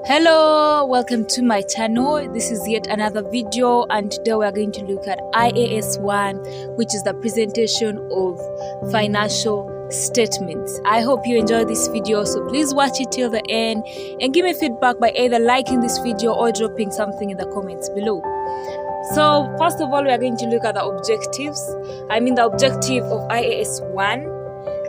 Hello, welcome to my channel. This is yet another video, and today we are going to look at IAS 1, which is the presentation of financial statements. I hope you enjoy this video, so please watch it till the end and give me feedback by either liking this video or dropping something in the comments below. So first of all, we are going to look at the objectives. The objective of IAS 1.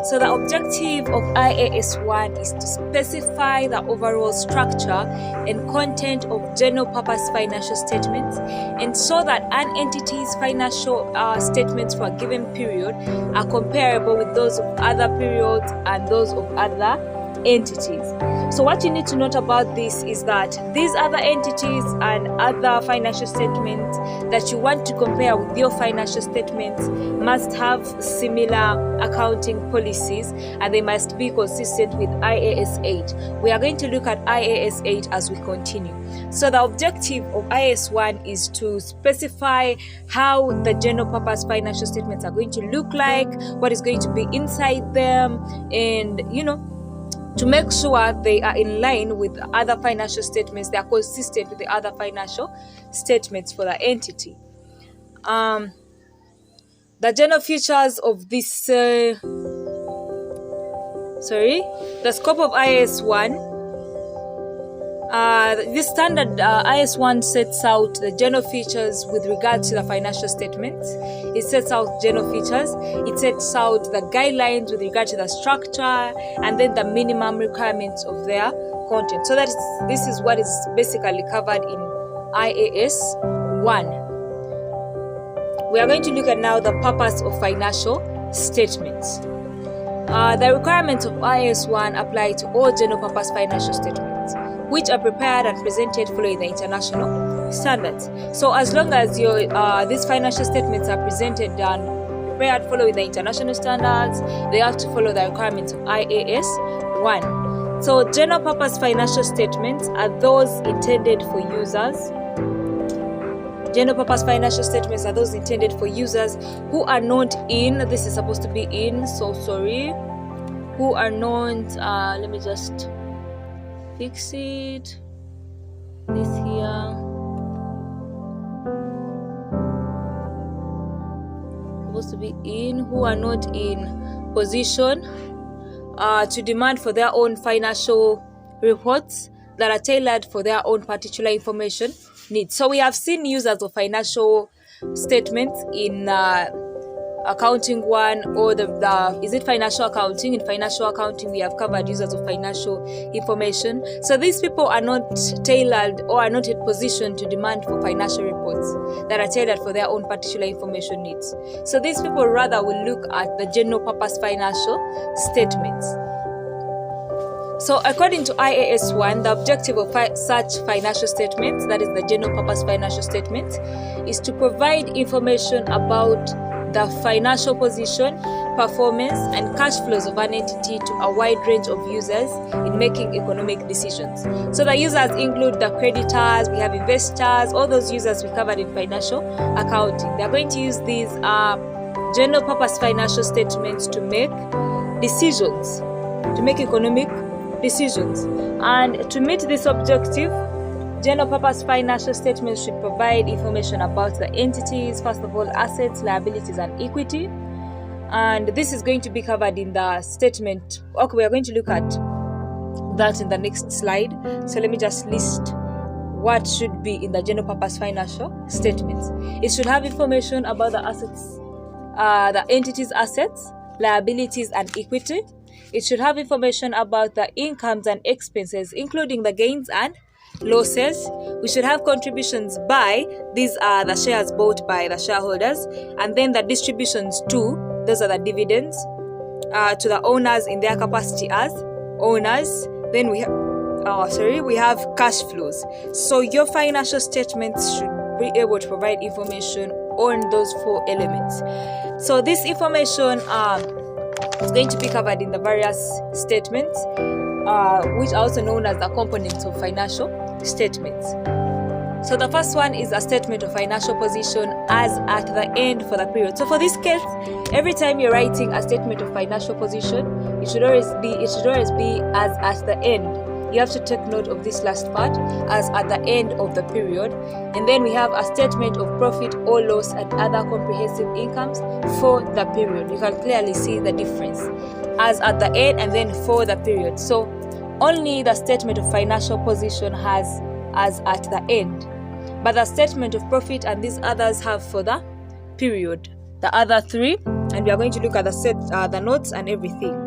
So the objective of IAS 1 is to specify the overall structure and content of general purpose financial statements, and so that an entity's financial statements for a given period are comparable with those of other periods and those of other entities. So what you need to note about this is that these other entities and other financial statements that you want to compare with your financial statements must have similar accounting policies, and they must be consistent with IAS 8. We are going to look at IAS 8 as we continue. So the objective of IAS 1 is to specify how the general purpose financial statements are going to look like, what is going to be inside them, and to make sure they are in line with other financial statements, they are consistent with the other financial statements for the entity. The general features of this, the scope of IAS 1. This standard IAS 1 sets out the general features with regard to the financial statements. It sets out general features. It sets out the guidelines with regard to the structure, and then the minimum requirements of their content. So this is what is basically covered in IAS 1. We are going to look at now the purpose of financial statements. The requirements of IAS 1 apply to all general purpose financial statements, which are prepared and presented following the international standards. So as long as these financial statements are presented and prepared following the international standards, they have to follow the requirements of IAS 1. So general purpose financial statements are those intended for users. General purpose financial statements are those intended for users who are not in, this is supposed to be in, who are not, let me just fix it, this here, supposed to be in, who are not in position to demand for their own financial reports that are tailored for their own particular information needs. So we have seen users of financial statements in accounting 1, or is it financial accounting? In financial accounting, we have covered users of financial information. So these people are not tailored or are not in position to demand for financial reports that are tailored for their own particular information needs. So these people rather will look at the general purpose financial statements. So according to IAS 1, the objective of such financial statements, that is the general purpose financial statements, is to provide information about the financial position, performance, and cash flows of an entity to a wide range of users in making economic decisions. So the users include the creditors, we have investors, all those users we covered in financial accounting. They are going to use these general purpose financial statements to make decisions, to make economic decisions. And to meet this objective, general purpose financial statements should provide information about the entities, first of all, assets, liabilities, and equity. And this is going to be covered in the statement. Okay, we are going to look at that in the next slide. So let me just list what should be in the general purpose financial statements. It should have information about the assets, the entity's assets, liabilities, and equity. It should have information about the incomes and expenses, including the gains and losses. We should have contributions by, these are the shares bought by the shareholders, and then the distributions to, those are the dividends, to the owners in their capacity as owners. Then we have cash flows. So your financial statements should be able to provide information on those 4 elements. So this information is going to be covered in the various statements, which are also known as the components of financial statements. So the first one is a statement of financial position as at the end for the period. So for this case, every time you're writing a statement of financial position, it should always be as at the end. you have to take note of this last part as at the end of the period. And then we have a statement of profit or loss and other comprehensive incomes for the period. You can clearly see the difference as at the end and then for the period. So only the statement of financial position has as at the end, but the statement of profit and these others have for the period, the other three, and we are going to look at the notes and everything.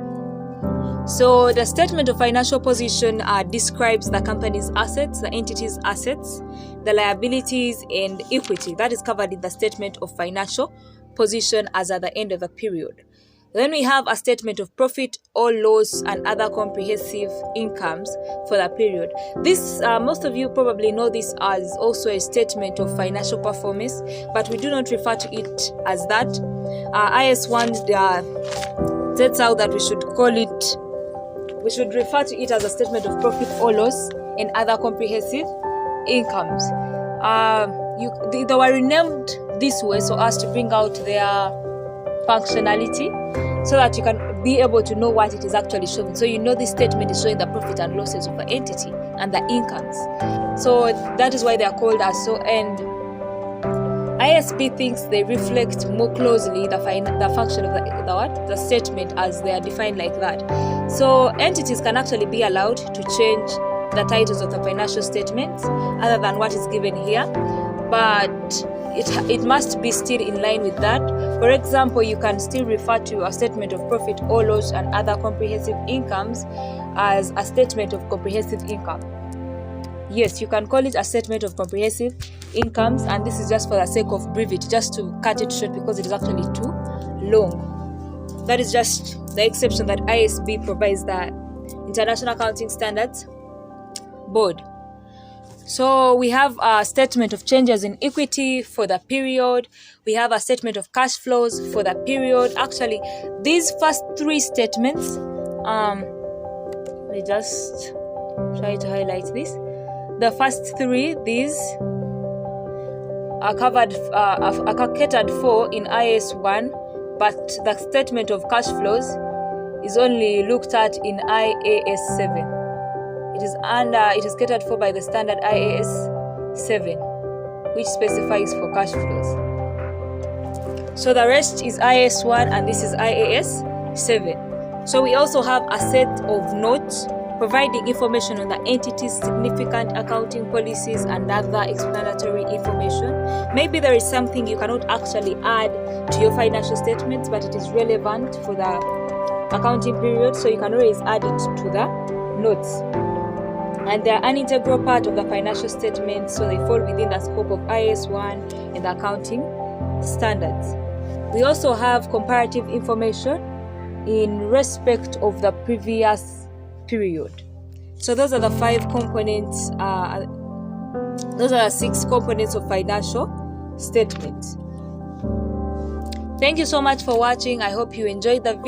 So the statement of financial position describes the company's assets, the entity's assets, the liabilities and equity. That is covered in the statement of financial position as at the end of the period. Then we have a statement of profit or loss and other comprehensive incomes for the period. This, most of you probably know this as also a statement of financial performance, but we do not refer to it as that. IAS 1 sets out that we should refer to it as a statement of profit or loss and other comprehensive incomes. They were renamed this way so as to bring out their functionality, so that you can be able to know what it is actually showing. So you know this statement is showing the profit and losses of the entity and the incomes. So that is why they are called as so. And ISB thinks they reflect more closely the function of the statement as they are defined like that. So entities can actually be allowed to change the titles of the financial statements other than what is given here, but it must be still in line with that. For example, you can still refer to a statement of profit or loss and other comprehensive incomes as a statement of comprehensive income. Yes, you can call it a statement of comprehensive incomes, and this is just for the sake of brevity, just to cut it short because it is actually too long. That is just the exception that ISB provides, the International Accounting Standards Board. So we have a statement of changes in equity for the period. We have a statement of cash flows for the period. Actually, these first three statements, let me just try to highlight this. The first three, these are catered for in IAS 1, but the statement of cash flows is only looked at in IAS 7. It is catered for by the standard IAS 7, which specifies for cash flows. So the rest is IAS 1 and this is IAS 7. So we also have a set of notes providing information on the entity's significant accounting policies and other explanatory information. Maybe there is something you cannot actually add to your financial statements, but it is relevant for the accounting period, so you can always add it to the notes. And they are an integral part of the financial statement, so they fall within the scope of IAS 1 and the accounting standards. We also have comparative information in respect of the previous period. So those are the 5 components, those are the 6 components of financial statements. Thank you so much for watching. I hope you enjoyed the video.